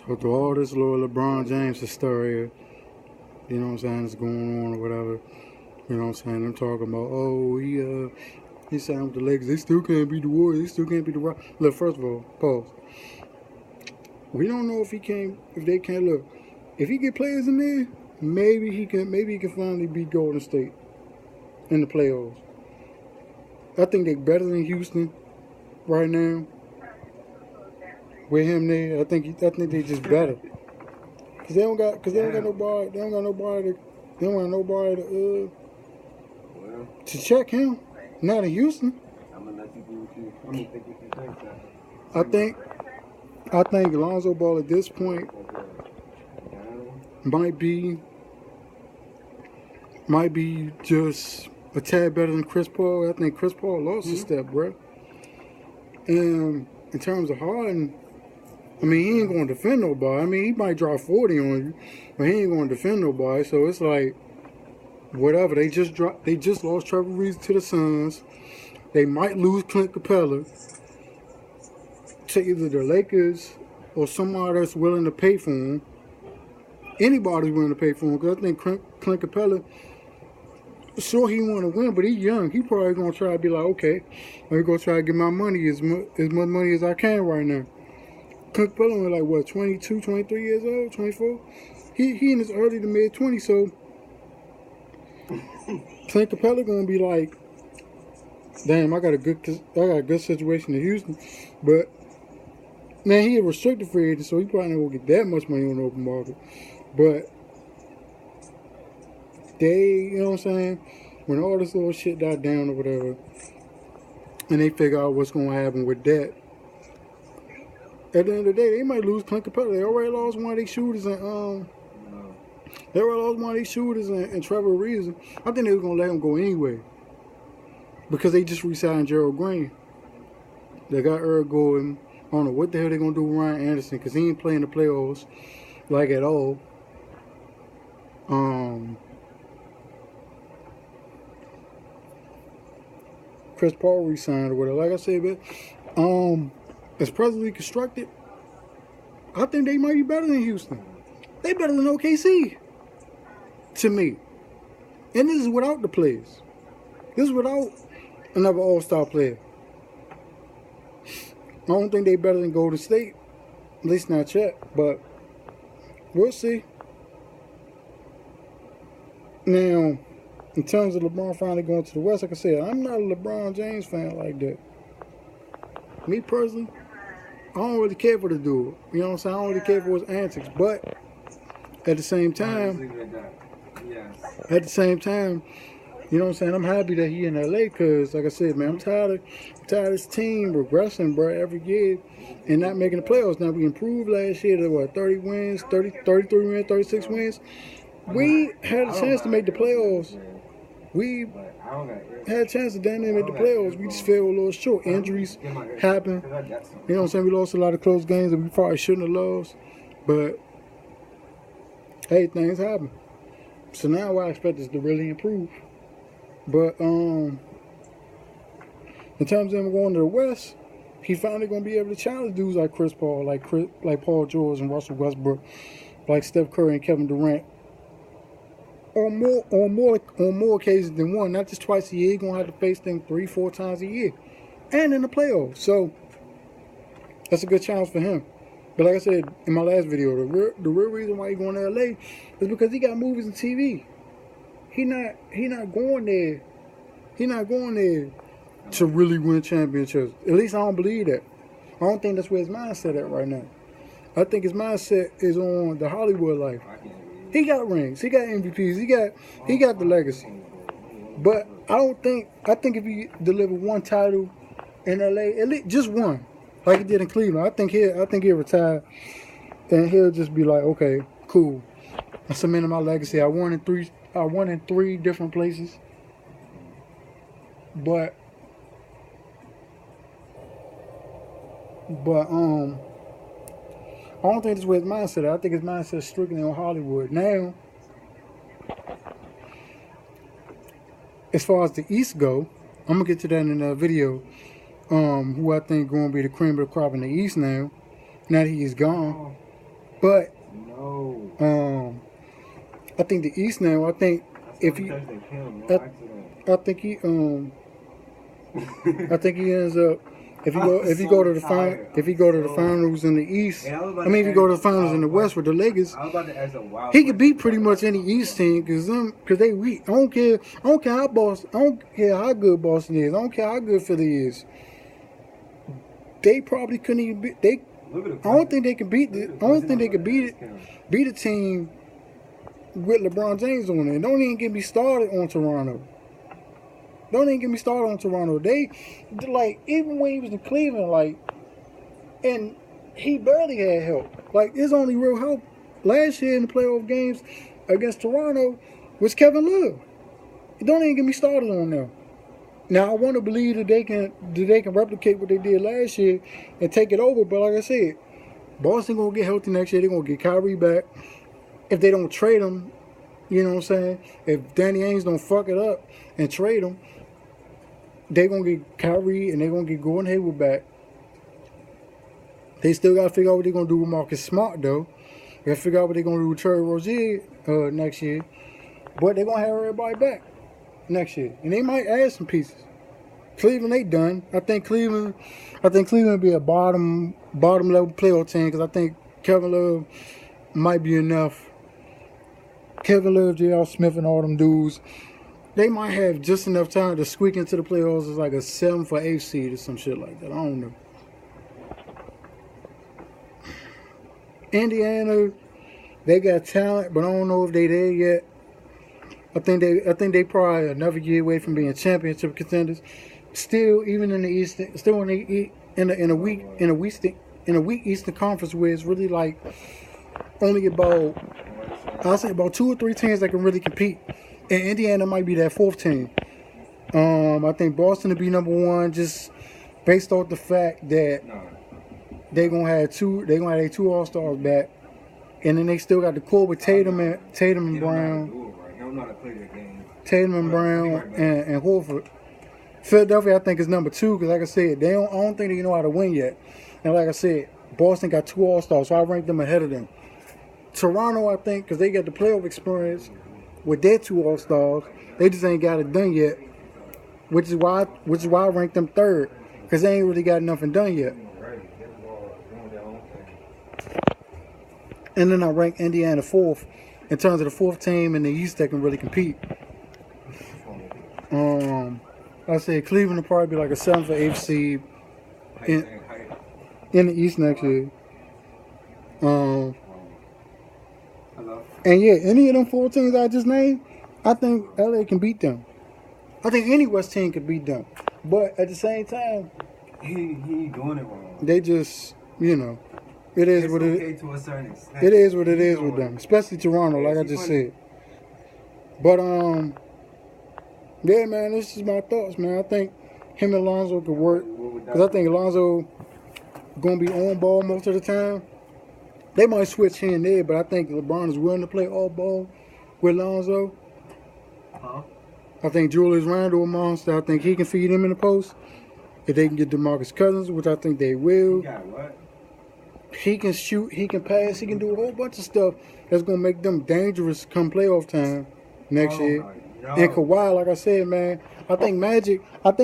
So through all this little LeBron James hysteria, you know what I'm saying, is going on or whatever, you know what I'm saying, I'm talking about, oh, he signed with the Lakers, they still can't beat the Warriors, they still can't beat the Rockets. Look, first of all, pause. We don't know if they can't, look, if he get players in there, maybe he can finally beat Golden State in the playoffs. I think they're better than Houston right now. With him there, I think they just better. Cause they don't got nobody. They don't have nobody to check him. Not in Houston. I'm gonna let you do what you. I'm gonna think what you think. I think Lonzo Ball at this point might be just a tad better than Chris Paul. I think Chris Paul lost a step, bro. And in terms of Harden, I mean, he ain't going to defend nobody. I mean, he might drop 40 on you, but he ain't going to defend nobody. So it's like, whatever. They just lost Trevor Reeves to the Suns. They might lose Clint Capella to either the Lakers or somebody that's willing to pay for him. Anybody's willing to pay for him, because I think Clint Capella, sure, he want to win, but he's young. He probably going to try to be like, okay, let me go try to get my money, as much money as I can right now. Clint Capella was like, what, 22, 23 years old, 24? He in his early to mid 20s, so Clint Capella going to be like, damn, I got a good situation in Houston, but man, he a restricted free agent, so he probably not going to get that much money on the open market. But you know what I'm saying, when all this little shit died down or whatever, and they figure out what's going to happen with that, at the end of the day, they might lose Clint Capella. They already lost one of their shooters and Trevor Reeves. I think they were going to let him go anyway, because they just re-signed Gerald Green. They got Eric Gordon. I don't know what the hell they're going to do with Ryan Anderson, because he ain't playing the playoffs like at all. Chris Paul re-signed or whatever. Like I said, but as presently constructed, I think they might be better than Houston. They better than OKC, to me. And this is without the players. This is without another all-star player. I don't think they better than Golden State, at least not yet, but we'll see. Now, in terms of LeBron finally going to the West, like I said, I'm not a LeBron James fan like that. Me personally, I don't really care for the dude. You know what I'm saying? I don't really care for his antics. But at the same time, you know what I'm saying? I'm happy that he in LA, because, like I said, man, I'm tired of this team regressing, bro, every year and not making the playoffs. Now, we improved last year to, what, 30 wins, 33 wins, 36 wins. We had a chance to make the playoffs. We had a chance to damn near make the playoffs. We just fell a little short. Injuries happened. You know what I'm saying? We lost a lot of close games that we probably shouldn't have lost. But, hey, things happen. So now I expect us to really improve. But, in terms of him going to the West, he finally going to be able to challenge dudes like Chris Paul, like Paul George and Russell Westbrook, like Steph Curry and Kevin Durant. On more occasions than one, not just twice a year. He's gonna have to face them 3-4 times a year, and in the playoffs. So that's a good challenge for him. But like I said in my last video, the real reason why he's going to LA is because he got movies and TV. He not going there. He not going there to really win championships. At least I don't believe that. I don't think that's where his mindset at right now. I think his mindset is on the Hollywood life. He got rings. He got MVPs. He got the legacy. But I think if he delivered one title in LA, at least just one, like he did in Cleveland, I think he'll retire and he'll just be like, okay, cool. I cemented my legacy. I won in three different places. But I don't think that's where his mindset is. I think his mindset is strictly on Hollywood. Now, as far as the East go, I'm going to get to that in another video, who I think going to be the cream of the crop in the East now that he is gone. But No. I think the East now. I think if he, Touch that camera, I, no accident. I think he I think he ends up if he go to the finals in the East. Hey, I was about I mean, if to he go to ask the finals in the you a West with the Lakers, I was about to ask a wild he could beat question. pretty much any East team because they weak. I don't care how Boston. I don't care how good Boston is. I don't care how good Philly is. They probably couldn't even beat. I don't think they can beat the. I don't think they could beat a team with LeBron James on it. Don't even get me started on Toronto. Don't even get me started on Toronto. They like even when he was in Cleveland, like, and he barely had help. Like his only real help last year in the playoff games against Toronto was Kevin Love. Don't even get me started on them. Now I want to believe that they can replicate what they did last year and take it over. But like I said, Boston gonna get healthy next year. They're gonna get Kyrie back. If they don't trade him, you know what I'm saying? If Danny Ainge don't fuck it up and trade him, they're going to get Kyrie and they're going to get Gordon Hayward back. They still got to figure out what they're going to do with Marcus Smart, though. They got to figure out what they're going to do with Terry Rozier next year. But they're going to have everybody back next year. And they might add some pieces. Cleveland, they done. I think Cleveland will be a bottom level playoff team because I think Kevin Love might be enough. Kevin Love, J.R. Smith, and all them dudes, they might have just enough time to squeak into the playoffs as like a 7 for 8 seed or some shit like that. I don't know. Indiana, they got talent, but I don't know if they there yet. I think they probably another year away from being championship contenders. Still, even in the East, still in a weak Eastern Conference where it's really like only about, I'll say about 2 or 3 teams that can really compete. And Indiana might be that 4th team. I think Boston will be number 1 just based off the fact that they're gonna have their 2 All-Stars back. And then they still got the core with Tatum and Brown. Tatum and Brown and Horford. Philadelphia, I think, is number 2 because, like I said, I don't think they know how to win yet. And like I said, Boston got 2 All-Stars, so I rank them ahead of them. Toronto, I think, because they got the playoff experience with their 2 All-Stars, they just ain't got it done yet, which is why I rank them 3rd because they ain't really got nothing done yet. And then I rank Indiana 4th in terms of the 4th team in the East that can really compete. I say Cleveland will probably be like a 7 for 8 seed in the East next year. And yeah, any of them 4 teams I just named, I think LA can beat them. I think any West team can beat them. But at the same time, he doing it wrong. They just, it is what it is. To a certain extent. It is what it is with them, especially Toronto, like I just said. But yeah, man, this is my thoughts, man. I think him and Lonzo could work because I think Lonzo gonna be on ball most of the time. They might switch here and there, but I think LeBron is willing to play all ball with Lonzo. I think Julius Randle a monster. I think he can feed him in the post. If they can get DeMarcus Cousins, which I think they will. He got what? He can shoot, he can pass, he can do a whole bunch of stuff that's going to make them dangerous come playoff time next year. And Kawhi, like I said, man, I think Magic had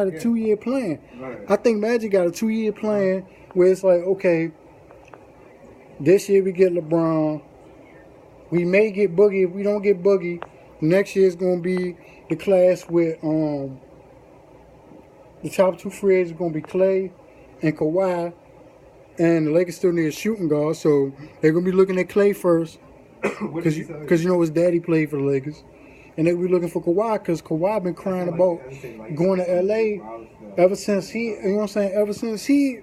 a 2-year plan. I think Magic got a 2-year plan where it's like, okay, this year we get LeBron. We may get Boogie. If we don't get Boogie, next year is going to be the class with the top 2 free agents going to be Clay and Kawhi. And the Lakers still need a shooting guard, so they're going to be looking at Clay first because his daddy played for the Lakers. And they'll be looking for Kawhi because Kawhi been crying about going to L.A. ever since he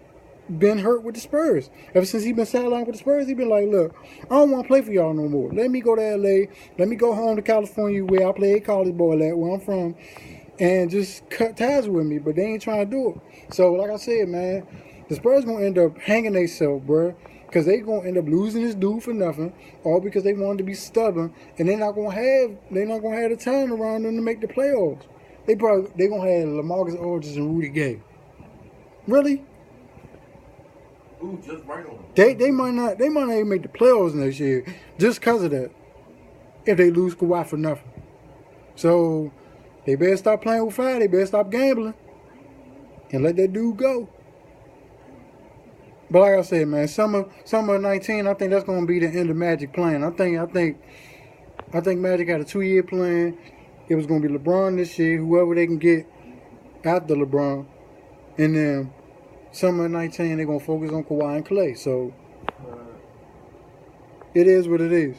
been hurt with the Spurs. Ever since he been sidelined with the Spurs, he been like, look, I don't want to play for y'all no more. Let me go to L.A. Let me go home to California where I played college ball at, where I'm from, and just cut ties with me. But they ain't trying to do it. So, like I said, man, the Spurs going to end up hanging themselves, bro. Because they going to end up losing this dude for nothing, all because they wanted to be stubborn, and they're not going to have the talent around them to make the playoffs. They going to have LaMarcus Aldridge and Rudy Gay. Really? Ooh, just right on. They might not even make the playoffs next year just because of that. If they lose Kawhi for nothing. So they better stop playing with fire, they better stop gambling and let that dude go. But like I said, man, summer of 19, I think that's gonna be the end of Magic playing. I think Magic had a 2-year plan. It was gonna be LeBron this year, whoever they can get after LeBron. And then summer of 19, they're gonna focus on Kawhi and Klay. So it is what it is.